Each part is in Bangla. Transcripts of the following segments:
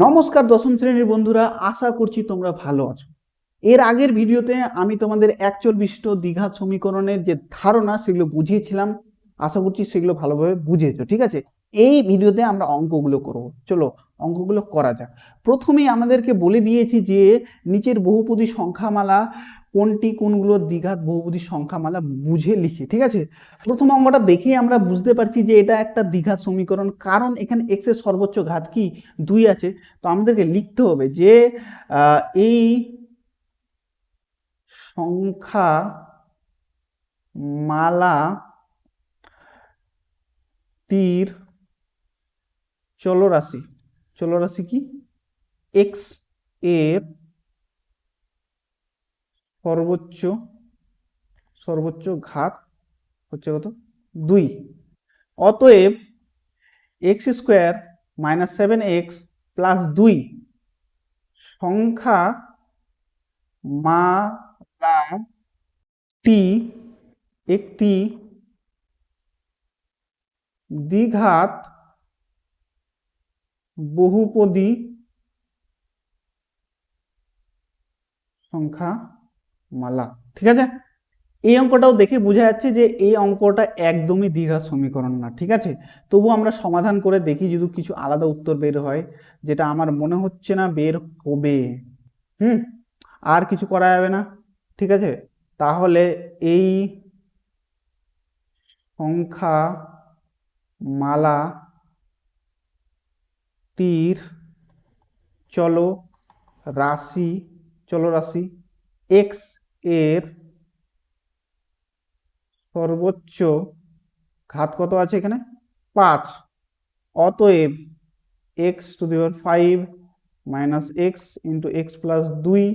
নমস্কার দশম শ্রেণীর বন্ধুরা, আশা করছি তোমরা ভালো আছো। এর আগের ভিডিওতে আমি তোমাদের একচল বিশিষ্ট দ্বিঘাত সমীকরণের যে ধারণা সেগুলো বুঝিয়েছিলাম। আশা করছি সেগুলো ভালোভাবে বুঝেছো। ঠিক আছে, এই ভিডিওতে আমরা অঙ্কগুলো করব। চলো অঙ্কগুলো করা যাক। প্রথমেই আমাদেরকে বলে দিয়েছি যে নিচের বহুপদী সংখ্যামালা কোনটি কোনগুলো দ্বিঘাত বহুপদী সংখ্যামালা বুঝে লিখি। ঠিক আছে, প্রথম অঙ্কটা দেখেই আমরা বুঝতে পারছি যে এটা একটা দ্বিঘাত সমীকরণ, কারণ এখানে এক্স এর সর্বোচ্চ ঘাত কি 2 আছে। তো আমাদেরকে লিখতে হবে যে এই সংখ্যা মালাটির চলরাশি কি এক্স এর সর্বোচ্চ ঘাত হচ্ছে কত 2। অতএব x square minus 7x plus 2 সংখ্যা মালাটি একটি দ্বিঘাত বহুপদী সংখ্যা মালা। ঠিক আছে, এই অঙ্কটাও দেখে বোঝা যাচ্ছে যে এই অঙ্কটা একদমই দ্বিঘাত সমীকরণ না। ঠিক আছে, তবু আমরা সমাধান করে দেখি যদি কিছু আলাদা উত্তর বের হয়, যেটা আমার মনে হচ্ছে না বের হবে। আর কিছু করা যাবে না। ঠিক আছে, তাহলে এই সংখ্যা মালাটির চলরাশি এক্স এর সর্বোচ্চ ঘাত কত আছে এখানে 5। অতএব x to the power 5 minus x into x plus 2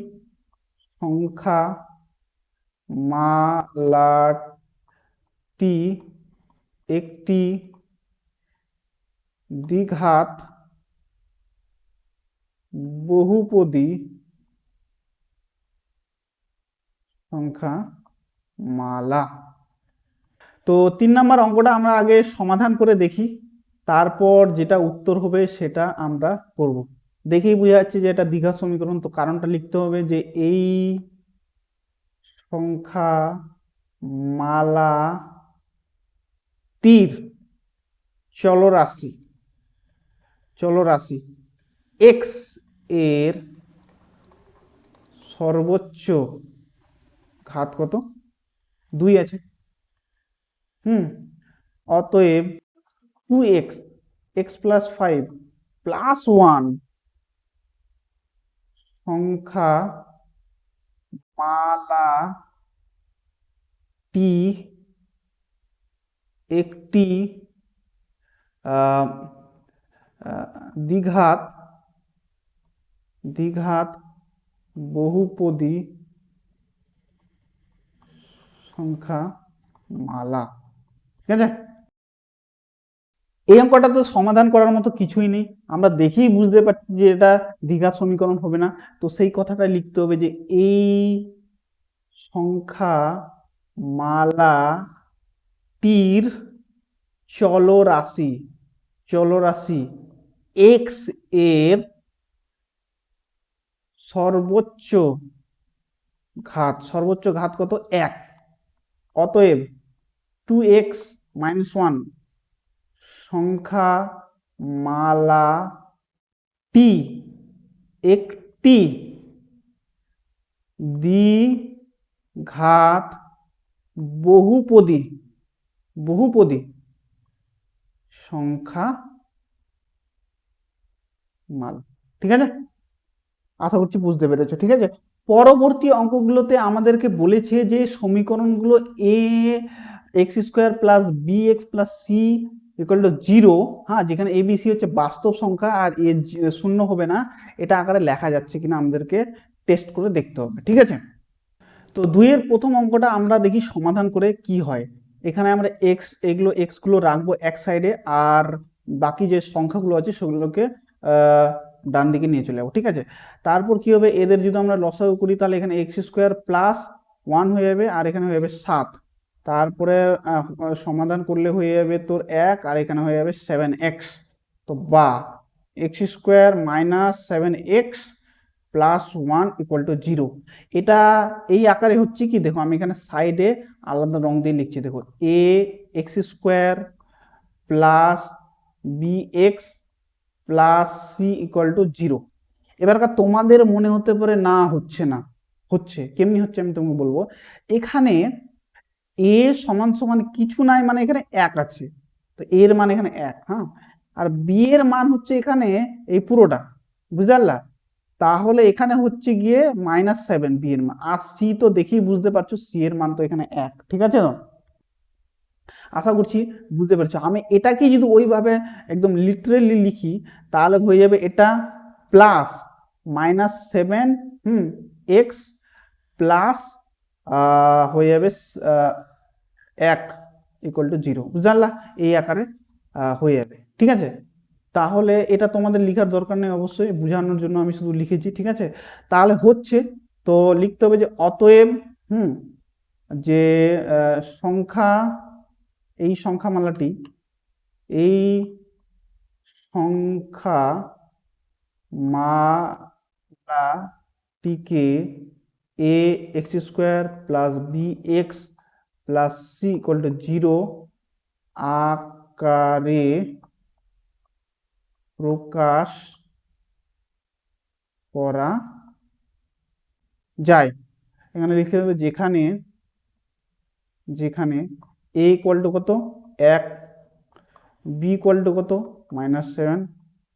সংখ্যা মালাটি একটি দ্বিঘাত বহুপদী সংখ্যা মালা। তো 3 নম্বর অঙ্কটা আমরা আগে সমাধান করে দেখি, তারপর যেটা উত্তর হবে সেটা আমরা করব। দেখেই বোঝা যাচ্ছে যে এটা দ্বিঘাত সমীকরণ, তো কারণটা লিখতে হবে যে এই সংখ্যা মালাটির চলরাশি এক্স এর সর্বোচ্চ ঘাত কত 2 আছে। অতএব 2x x প্লাস 5 প্লাস 1 সংখ্যা মালাটি একটি দ্বিঘাত বহুপদী সংখ্যা মালা। ঠিক আছে, এই অঙ্কটা তো সমাধান করার মতো কিছুই নেই, আমরা দেখেই বুঝতে পারছি যে এটা দ্বিঘাত সমীকরণ হবে না। তো সেই কথাটা লিখতে হবে যে এই সংখ্যা মালাটির চলরাশি এক্স এর সর্বোচ্চ ঘাত কত 1। অতএব 2x মাইনাস 1 সংখ্যা মালাটি একটি দ্বিঘাত বহুপদী সংখ্যা মালা। ঠিক আছে, আশা করছি বুঝতে পেরেছো। ঠিক আছে, পরবর্তী অঙ্কগুলোতে আমাদেরকে বলেছে যে সমীকরণগুলো a x square plus b x plus c equal to 0, হ্যাঁ, যেখানে এ বি সি হচ্ছে বাস্তব সংখ্যা আর এ শূন্য হবে না, এটা আকারে লেখা যাচ্ছে কিনা আমাদেরকে টেস্ট করে দেখতে হবে। ঠিক আছে, তো 2-এর প্রথম অঙ্কটা আমরা দেখি সমাধান করে কি হয়। এখানে আমরা এক্স গুলো রাখবো এক সাইডে, আর বাকি যে সংখ্যাগুলো আছে সেগুলোকে ডান দিকে নিয়ে চলে যাবো। ঠিক আছে, তারপর কি হবে, এদের যদি আমরা লসাগু করি তাহলে এখানে এক্স স্কোয়ার প্লাস 1 হয়ে যাবে, আর এখানে হয়ে যাবে 7। তারপরে সমাধান করলে হয়ে যাবে তোর 1, আর এখানে হয়ে যাবে 7x। তো বা x square minus 7x plus 1 equal to 0। এটা এই আকারে হচ্ছে কি, দেখো আমি এখানে সাইডে আলাদা রং দিয়ে লিখছি, দেখো a x square plus b x plus c equal to 0। এবারকার তোমাদের মনে হতে পারে না হচ্ছে না, হচ্ছে কেমনি হচ্ছে আমি তোমাকে বলবো। এখানে এ সমান সমান কিছু নাই, মানে এখানে 1 আছে, তো এর মান এখানে 1, হ্যাঁ। আর বি এর মান হচ্ছে এখানে এই পুরোটা, বুঝতে পারলা? তাহলে এখানে হচ্ছে গিয়ে -7 বি এর মান, আর সি তো দেখেই বুঝতে পারছো সি এর মান তো এখানে 1, ঠিক আছে তো? আশা করছি বুঝতে পেরেছো। আমি এটাকে যদি ওইভাবে একদম লিটারেলি লিখি তাহলে হয়ে যাবে এটা প্লাস -7 এক্স প্লাস হয়ে যাবে 1 ইকুয়াল টু 0, বুঝতে পারলা? এই আকারে হয়ে যাবে, ঠিক আছে? তাহলে এটা তোমাদের লেখার দরকার নেই, অবশ্যই বোঝানোর জন্য আমি শুধু লিখেছি, ঠিক আছে? তাহলে হচ্ছে, তো লিখতে হবে যে অতএব যে সংখ্যা, এই সংখ্যামালাটি, এই সংখ্যা মালাটিকে a x square plus b x plus c equal to 0 আকারে প্রকাশ করা যায়। এখানে লিখতে হবে যেখানে যেখানে এ ইকুয়াল টু কত 1, বি ইকুয়াল টু কত -7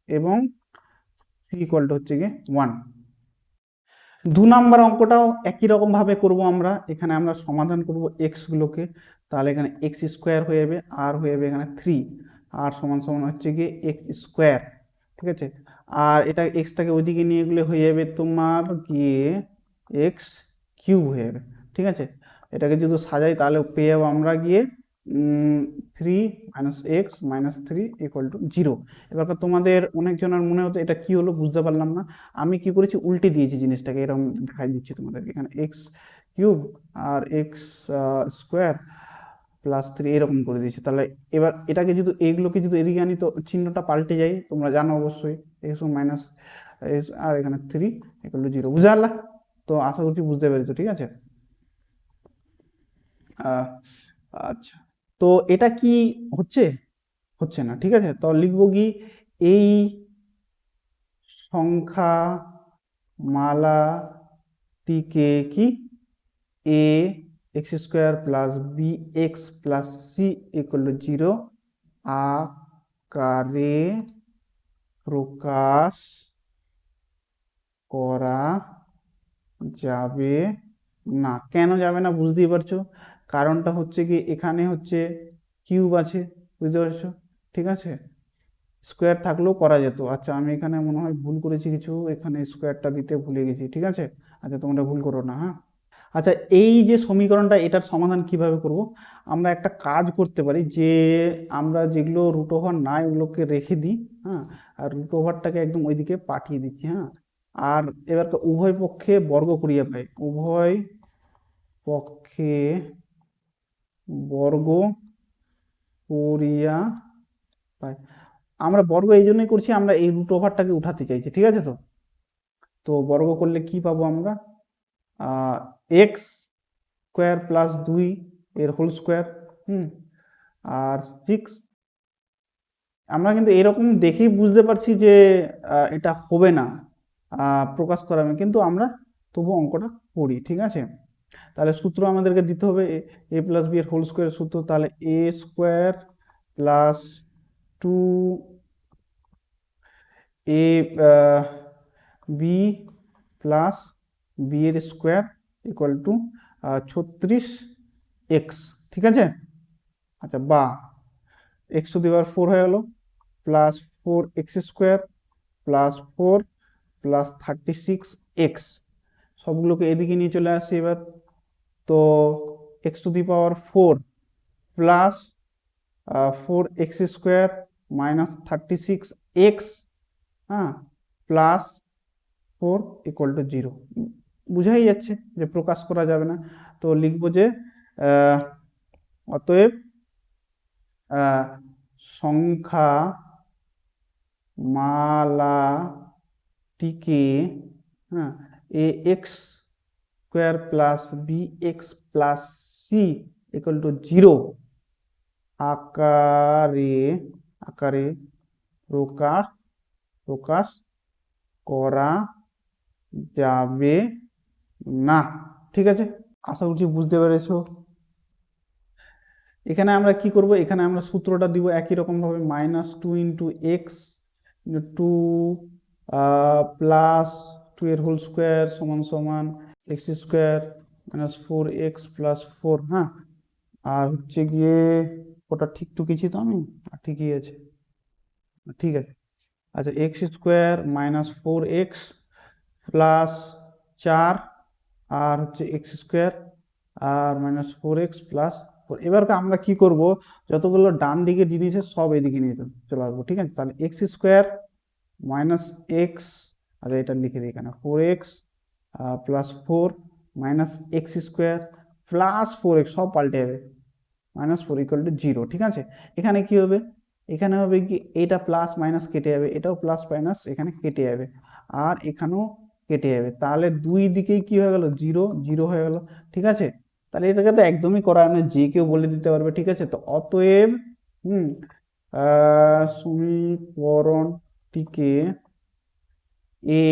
এবং সি ইকুয়াল টু হচ্ছে গিয়ে 1। 2 নাম্বার অঙ্কটাও একই রকম ভাবে করব আমরা। এখানে আমরা সমাধান করব এক্স গুলোকে, তাহলে এখানে এক্স স্কোয়ার হয়ে যাবে, আর হয়ে যাবে এখানে 3, আর সমান সমান হচ্ছে গিয়ে এক্স স্কোয়ার, ঠিক আছে? আর এটা এক্সটাকে ওইদিকে নিয়ে গেলে হয়ে যাবে তোমার গিয়ে এক্স কিউব হয়ে যাবে, ঠিক আছে? এটাকে যদি সাজাই তাহলে পেয়ে যাবো আমরা গিয়ে 3 - x - 3 ইকুয়াল টু 0। এবার তোমাদের অনেকজনের মনে হতো এটা কি হলো, বুঝতে পারলাম না। আমি কি করেছি, উল্টে দিয়েছি জিনিসটাকে, এরকম দেখাই দিচ্ছি তোমাদেরকে। এখানে এক্স কিউব আর এক্স স্কোয়ার প্লাস 3 এরকম করে দিয়েছি। তাহলে এবার এটাকে যদি, এইগুলোকে যদি এদিকে আনি তো চিহ্নটা পাল্টে যায়, তোমরা জানো অবশ্যই। এক্স মাইনাস এক্স আর এখানে 3 ইকুয়াল টু 0, বুঝতে পারলা? তো আশা করছি বুঝতে পেরেছো, ঠিক আছে? আচ্ছা, তো এটা কি হচ্ছে, হচ্ছে না, ঠিক আছে? তো লিখবো কি, এই সংখ্যা মালাটিকে কি a x square plus b x plus c equal to 0 আকারে প্রকাশ করা যাবে না। কেন যাবে না বুঝতেই পারছো, কারণটা হচ্ছে কি এখানে হচ্ছে কিউব আছে, বুঝতে পারছো? ঠিক আছে, স্কোয়ার থাকলেও করা যেত। আচ্ছা, আমি এখানে মনে হয় ভুল করেছি কিছু, এখানে স্কোয়ারটা দিতে ভুলে গেছি, ঠিক আছে? আচ্ছা, তোমরা ভুল করো না, হ্যাঁ। আচ্ছা, এই যে সমীকরণটা, এটার সমাধান কিভাবে করব? আমরা একটা কাজ করতে পারি, যে আমরা যেগুলো রুট ওভার নাই ওগুলোকে রেখে দিই, হ্যাঁ, আর রুট ওভারটাকে একদম ওইদিকে পাঠিয়ে দিচ্ছি, হ্যাঁ। আর এবার উভয় পক্ষে বর্গ করিয়া পাই, উভয় পক্ষে বর্গ করিয়া পাই। আমরা বর্গ এই জন্যই করছি, আমরা এই রুট ওভারটাকে উঠাতে চাইছি, ঠিক আছে? তো তো বর্গ করলে কি পাবো আমরা, এক্স স্কোয়ার প্লাস 2 এর হোল স্কোয়ার, আর 6। আমরা কিন্তু এরকম দেখেই বুঝতে পারছি যে এটা হবে না প্রকাশ করাবে, কিন্তু আমরা তবু অঙ্কটা করি, ঠিক আছে? তাহলে সূত্র আমাদেরকে দিতে হবে এ প্লাস বি এর হোল স্কোয়ার সূত্র, তাহলে এ square plus 2 A B plus B এর স্কোয়ার ইকুয়াল টু 36x, ঠিক আছে? আচ্ছা, বা এক্স টু দি পাওয়ার 4 হয়ে গেল, plus 4x square plus 4 plus 36x, সবগুলোকে এদিকে নিয়ে চলে আসি এবার। তো x to the power 4 plus 4x square minus 36x, হ্যাঁ, প্লাস 4 ইকুয়াল টু 0। বুঝাই যাচ্ছে যে প্রকাশ করা যাবে না। তো লিখবো যে অতএব সংখ্যা মালাটিকে, হ্যাঁ, a x square plus b x plus c equal to 0 আকারে আকারে প্রকাশ প্রকাশ করা যাবে না। ঠিক আছে, আশা করছি বুঝতে পেরেছো। এখানে আমরা কি করব, এখানে আমরা সূত্রটা দিব একই রকম ভাবে, -2 ইন্টু এক্স টু প্লাস 2 এর হোল স্কোয়ার সমান সমান এক্স স্কোয়ার -4x প্লাস 4। হ্যাঁ, আর হচ্ছে গিয়ে ওটা ঠিক টুকিছি তো আমি, ঠিকই আছে, ঠিক আছে। আচ্ছা, এক্স স্কোয়ার -4x প্লাস 4, আর হচ্ছে এক্স স্কোয়ার আর -4x প্লাস 4। এবার আমরা কি করব, যতগুলো ডান দিকে জিনিস সব এদিকে নিয়ে চলে আসবো। ঠিক আছে, তাহলে এক্স স্কোয়ার মাইনাস এক্স, আচ্ছা এটা লিখে দিই এখানে, 4x plus 4 minus x square plus 4x, সব পাল্টে যাবে, -4 ইকুয়াল টু 0। ঠিক আছে, এখানে কি হবে, এখানে হবে কি, এটা প্লাস মাইনাস কেটে যাবে, এটাও প্লাস মাইনাস এখানে কেটে যাবে, আর এখানেও কেটে যাবে, তাহলে দুই দিকেই কি হয়ে গেল, 0 0 হয়ে গেল। ঠিক আছে, তাহলে এটাকে তো একদমই করা না, যে কেউ বলে দিতে পারবে। ঠিক আছে, তো অতএব সমীকরণটিকে a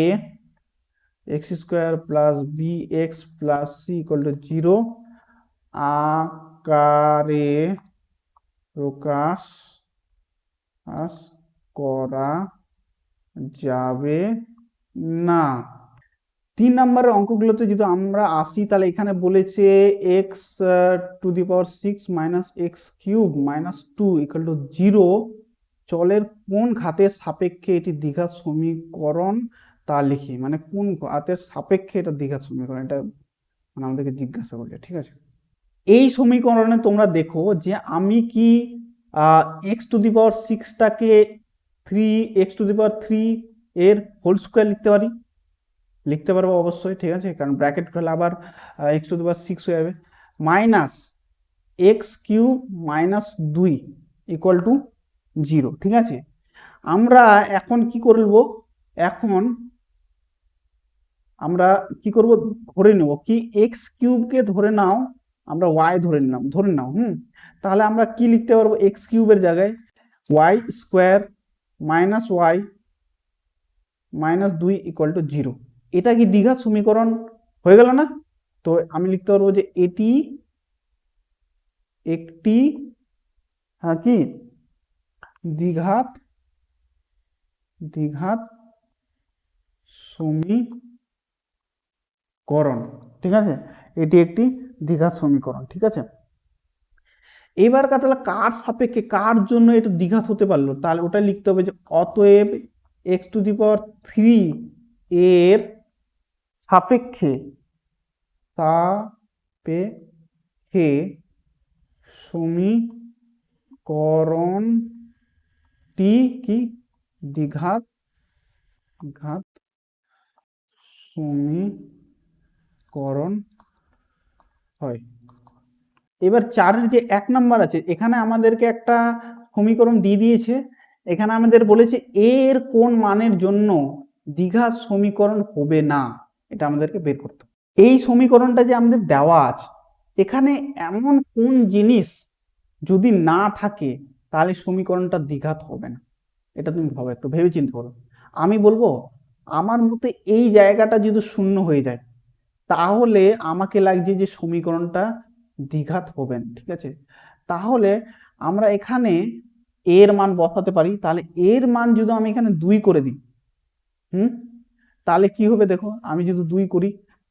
x square plus b x plus c equal to 0 আকারে প্রকাশ করা যাবে না। 3 নম্বরের অঙ্কগুলোতে যদি আমরা আসি, তাহলে এখানে বলেছে x to the power 6 minus x cube minus 2 equal to 0 চলের কোন ঘাতের সাপেক্ষে এটি দ্বিঘাত সমীকরণ তা লিখি। মানে কোন ঘাতের সাপেক্ষে এটা দ্বিঘাত সমীকরণ, এটা মানে আমাদেরকে জিজ্ঞাসা করছে। ঠিক আছে, এই সমীকরণে তোমরা দেখো যে আমি কি x to the power 6টাকে 3x⁻³ এর হোল স্কোয়ার লিখতে পারবো অবশ্যই। ঠিক আছে, কারণ ব্র্যাকেট করলে আবার x⁻6 হয়ে যাবে, মাইনাস x³ -2 ইকুয়াল টু 0। ঠিক আছে, আমরা এখন কি করব, এখন আমরা কি করব, ধরে নেব কি x³ ধরে নাও, আমরা y ধরে নাও। তাহলে আমরা কি লিখতে পারবো, x³ এর জায়গায় y² -y -2 ইকুয়াল টু 0। এটা কি দ্বিঘাত সমীকরণ হয়ে গেল না? তো আমি লিখতে পারবো যে এটি একটি কি দ্বিঘাত সমীকরণ। ঠিক আছে, এটি একটি দ্বিঘাত সমীকরণ। ঠিক আছে, এবার তাহলে কার সাপেক্ষে, কার জন্য এটা দ্বিঘাত হতে পারলো, তাহলে ওটা লিখতে হবে যে অতএব x⁻³ এর সাপেক্ষে সমীকরণটি কি দ্বিঘাত সমীকরণ হয়। এবার 4-এর যে 1 নাম্বার আছে, এখানে আমাদেরকে একটা সমীকরণ দিয়ে দিয়েছে, এখানে আমাদের বলেছে এর কোন মানের জন্য দ্বিঘাত সমীকরণ হবে না, এটা আমাদেরকে বের করতে হবে। এই সমীকরণটা যে আমাদের দেওয়া আছে, এখানে এমন কোন জিনিস যদি না থাকে তাহলে সমীকরণটা দ্বিঘাত হবে না, এটা তুমি ভাবো, একটু ভেবে চিন্তে করো। আমি বলবো আমার মতে এই জায়গাটা যদি শূন্য হয়ে যায় তাহলে আমাকে লাগছে যে সমীকরণটা দ্বিঘাত হবে না। ঠিক আছে, তাহলে আমরা এখানে এর মান বসাতে পারি, তাহলে এর মান যদি আমি এখানে 2 করে দিই, তাহলে কি হবে দেখো, আমি যদি 2 করি,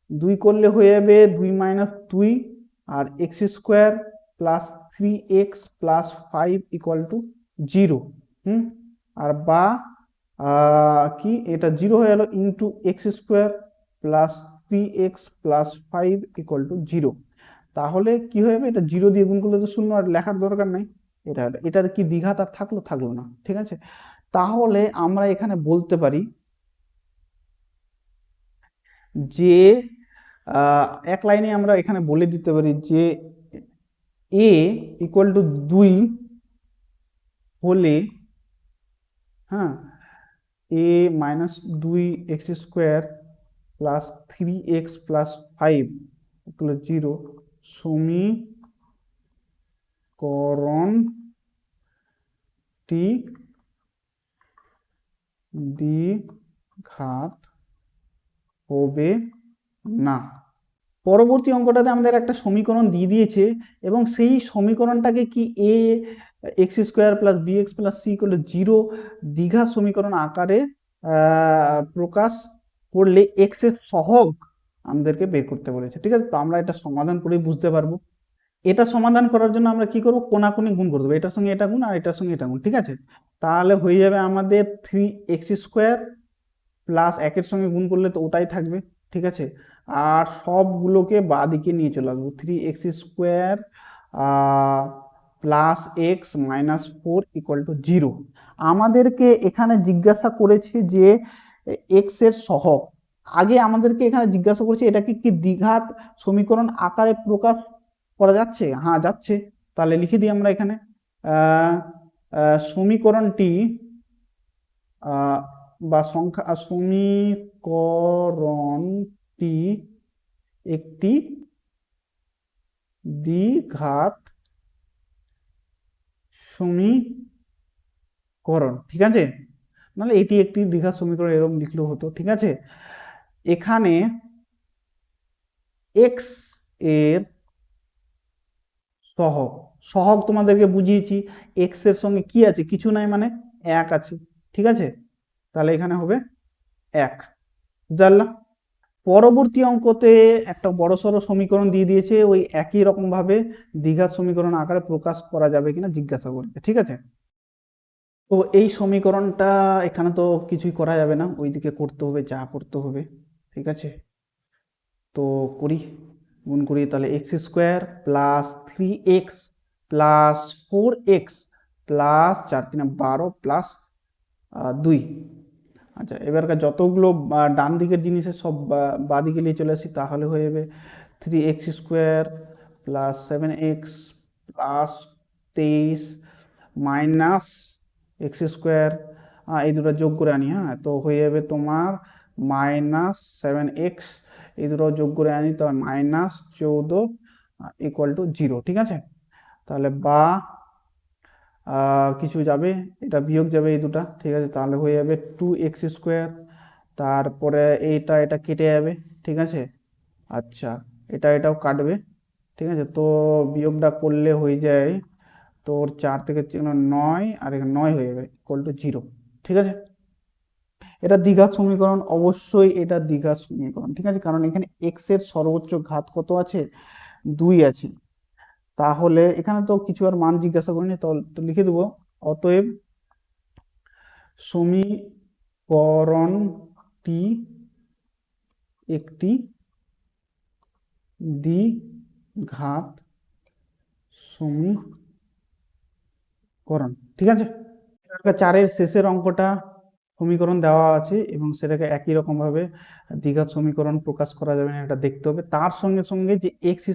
2 করলে হয়ে যাবে 2 - 2 আর x² plus 3x plus 5 equal to 0। আর বা কি এটা 0 হয়ে গেল into x² plus 3x plus 5 equal to 0। তাহলে কি হয়ে যাবে, এটা 0 দিয়ে গুণ করলে তো 0, আর লেখার দরকার নাই। এটার কি দ্বিঘাত আর থাকলো না। ঠিক আছে, তাহলে আমরা এখানে বলতে পারি যে এক লাইনে আমরা এখানে বলে দিতে পারি যে a ইকুয়াল টু 2 হলে এ minus 2x² plus 3x plus 5 equal 0 সমীকরণটি দ্বিঘাত হবে না। পরবর্তী অঙ্কটাতে আমাদের একটা সমীকরণ দিয়ে দিয়েছে এবং সেই সমীকরণটাকে কি ax² plus bx plus c equal 0 দ্বিঘাত সমীকরণ আকারে প্রকাশ করলে x এর সহগ আমাদেরকে বের করতে বলেছে। ঠিক আছে, তো আমরা এটা সমাধান করে বুঝতে পারবো। এটা সমাধান করার জন্য আমরা কি করব, কোনাকুনি গুণ করে দেবো, এটার সঙ্গে এটা গুণ আর এটার সঙ্গে এটা গুণ। ঠিক আছে, তাহলে হয়ে যাবে আমাদের 3x² প্লাস 1-এর সঙ্গে গুণ করলে তো ওটাই থাকবে। ঠিক আছে, আর সবগুলোকে বাঁ দিকে নিয়ে চলে আসবো। 3x² plus x minus 4 equal to 0। আমাদেরকে এখানে জিজ্ঞাসা করেছে যে x এর সহগ। আগে আমাদেরকে এখানে জিজ্ঞাসা করেছে এটাকে কি দ্বিঘাত সমীকরণ আকারে প্রকাশ করা যাচ্ছে? হ্যাঁ, যাচ্ছে। তাহলে লিখে দিই আমরা এখানে সমীকরণটি বা সমীকরণটি একটি দ্বিঘাত সমীকরণ। ঠিক আছে, নাহলে এটি একটি দ্বিঘাত সমীকরণ এরকম লিখলেও হতো। ঠিক আছে, এখানে x এর সহগ তোমাদেরকে বুঝিয়েছি। x এর সঙ্গে কি আছে? কিছু নাই, মানে 1 আছে। ঠিক আছে, তাহলে এখানে হবে 1। জানলাম। পরবর্তী অঙ্কতে একটা বড়সড় সমীকরণ দিয়ে দিয়েছে, ওই একই রকম ভাবে দ্বিঘাত সমীকরণ আকারে প্রকাশ করা যাবে কিনা জিজ্ঞাসা করবে। ঠিক আছে, তো এই সমীকরণটা এখানে তো কিছুই করা যাবে না, ওইদিকে করতে হবে যা করতে হবে। ঠিক আছে, তো করি, গুণ করি। তাহলে x² plus 3x plus 4x plus 4 3 12 plus 2। আচ্ছা, এবারকার যতগুলো ডান দিকের জিনিসের সব বাঁ দিকে নিয়ে চলে আসি, তাহলে হয়ে যাবে 3x² plus 7x plus 23 minus x²। এই দুটো যোগ করে আনি। হ্যাঁ, তো হয়ে যাবে তোমার মাইনাস 7x, এই দুটো যোগ করে আনি, তো মাইনাস 14 ইকুয়াল টু 0। ঠিক আছে, তাহলে বা কিছু যাবে, এটা বিয়োগ যাবে এই দুটা। ঠিক আছে, তাহলে হয়ে যাবে 2x², তারপরে এটা কেটে যাবে। ঠিক আছে, আচ্ছা, এটাও কাটবে। ঠিক আছে, তো বিয়োগটা করলে হয়ে যায় তোর 4 থেকে 9, আর এখানে 9 হয়ে যাবে ইকুয়াল টু 0। ঠিক আছে, এটা দ্বিঘাত সমীকরণ, অবশ্যই এটা দ্বিঘাত সমীকরণ। ঠিক আছে, কারণ এখানে x এর সর্বোচ্চ ঘাত কত আছে? 2 আছে। তাহলে এখানে তো কিছু আর মান জিজ্ঞাসা করিনি, তো লিখে দেবো অতএব সমীকরণটি একটি দ্বিঘাত সমীকরণ। ঠিক আছে, 4-এর শেষের অঙ্কটা সমীকরণ দেওয়া আছে এবং সেটাকে একই রকম ভাবে দ্বিঘাত সমীকরণ প্রকাশ করা যাবে না, এটা দেখতে হবে। তার সঙ্গে সঙ্গে যে x²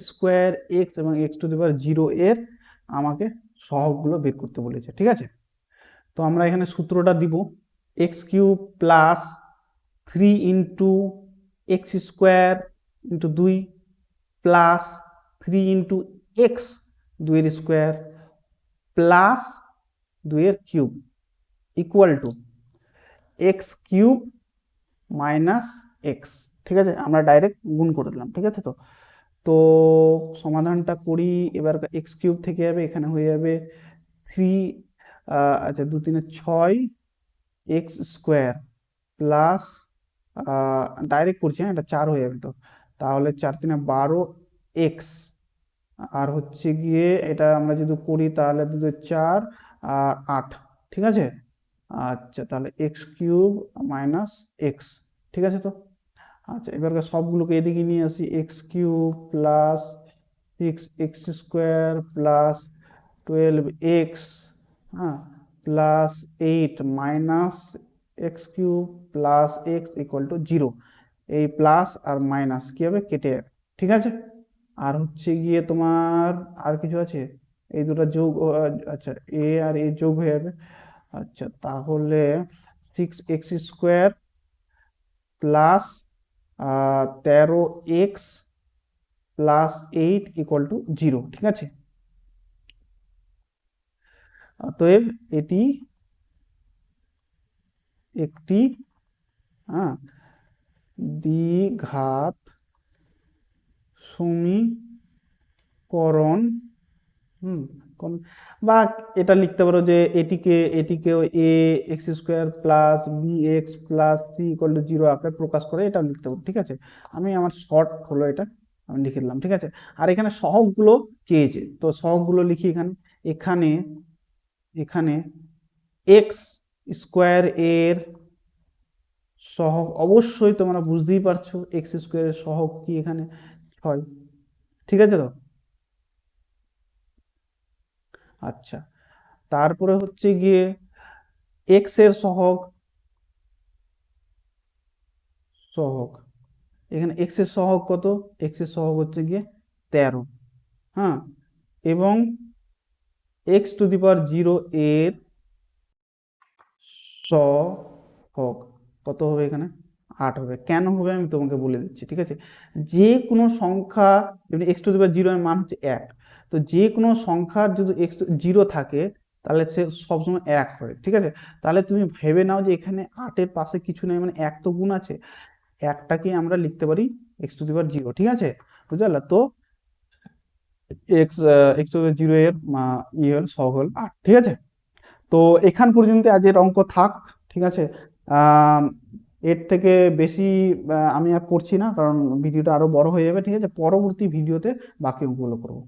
x এবং x⁻0 এর আমাকে সহগগুলো বের করতে বলেছে। ঠিক আছে, তো আমরা এখানে সূত্রটা দিব, x³ plus 3 into x² into 2 plus 3 into x 2-এর স্কোয়ার প্লাস 2-এর cube equal to x³ minus x। ঠিক আছে, আমরা ডাইরেক্ট গুণ করে দিলাম। ঠিক আছে, তো সমাধানটা করি। এবার x³ থেকে যাবে, এখানে হয়ে যাবে 3, আচ্ছা 2 3 6 x² প্লাস ডাইরেক্ট করছি, হ্যাঁ, এটা 4 হয়ে যাবে। তো তাহলে 4 3 12 x, আর হচ্ছে গিয়ে এটা আমরা যদি করি তাহলে 2 4 আর 8। ঠিক আছে, আচ্ছা, তাহলে x³ মাইনাস x। ঠিক আছে, তো আচ্ছা, এবারকার সবগুলোকে এদিকে নিয়ে আসি। x³ plus 6x² plus 12x, হ্যাঁ, plus 8 minus x³ plus x equal to 0। এই প্লাস আর মাইনাস কি হবে? কেটে যাবে। ঠিক আছে, আর হচ্ছে গিয়ে তোমার আর কিছু আছে? এই দুটো যোগ, আচ্ছা, এ আর এ যোগ হয়ে যাবে। আচ্ছা, তাহলে 6x² plus 13x plus 8 equal to 0, ঠিক আছে। অতএব এটি একটি দ্বিঘাত সমীকরণ, বা এটা লিখতে পারো যে এটিকে এ x² plus bx plus c equal to 0 আকারে প্রকাশ করে, এটা লিখতে পারো, ঠিক আছে। আমি আমার শর্ট হলো এটা, আমি লিখে দিলাম, ঠিক আছে। আর এখানে সহগগুলো চেয়েছে, তো সহগগুলো লিখি এখানে। এখানে এখানে x² এর সহগ অবশ্যই তোমরা বুঝতেই পারছো, x² এর সহগ কি এখানে 6, ঠিক আছে তো। আচ্ছা, তারপরে হচ্ছে গিয়ে এক্স এর সহগ এখানে এক্স এর সহগ কত, এক্স এর সহগ হচ্ছে গিয়ে 13, হ্যাঁ। এবং x⁻0 এর সহগ কত হবে, এখানে 8 হবে। কেন হবে আমি তোমাকে বলে দিচ্ছি, ঠিক আছে। যে কোনো সংখ্যা, যেমন x⁻0 এর মান হচ্ছে 1, তো যে কোনো সংখ্যার যদি x0 থাকে তাহলে সে সবসময় 1 হয়, ঠিক আছে। তাহলে তুমি ভেবে নাও যে এখানে 8-এর পাশে কিছু নেই, মানে 1 তো গুণ আছে, 1টাকে আমরা লিখতে পারি x⁻0, ঠিক আছে, বুঝতে পারলে তো। x⁻0 এর সহগ হল 8, ঠিক আছে। তো এখান পর্যন্ত আজকের অঙ্ক থাক, ঠিক আছে। এর থেকে বেশি আমি আর করছি না, কারণ ভিডিওটা আরো বড় হয়ে যাবে, ঠিক আছে। পরবর্তী ভিডিওতে বাকি অঙ্কগুলো করবো।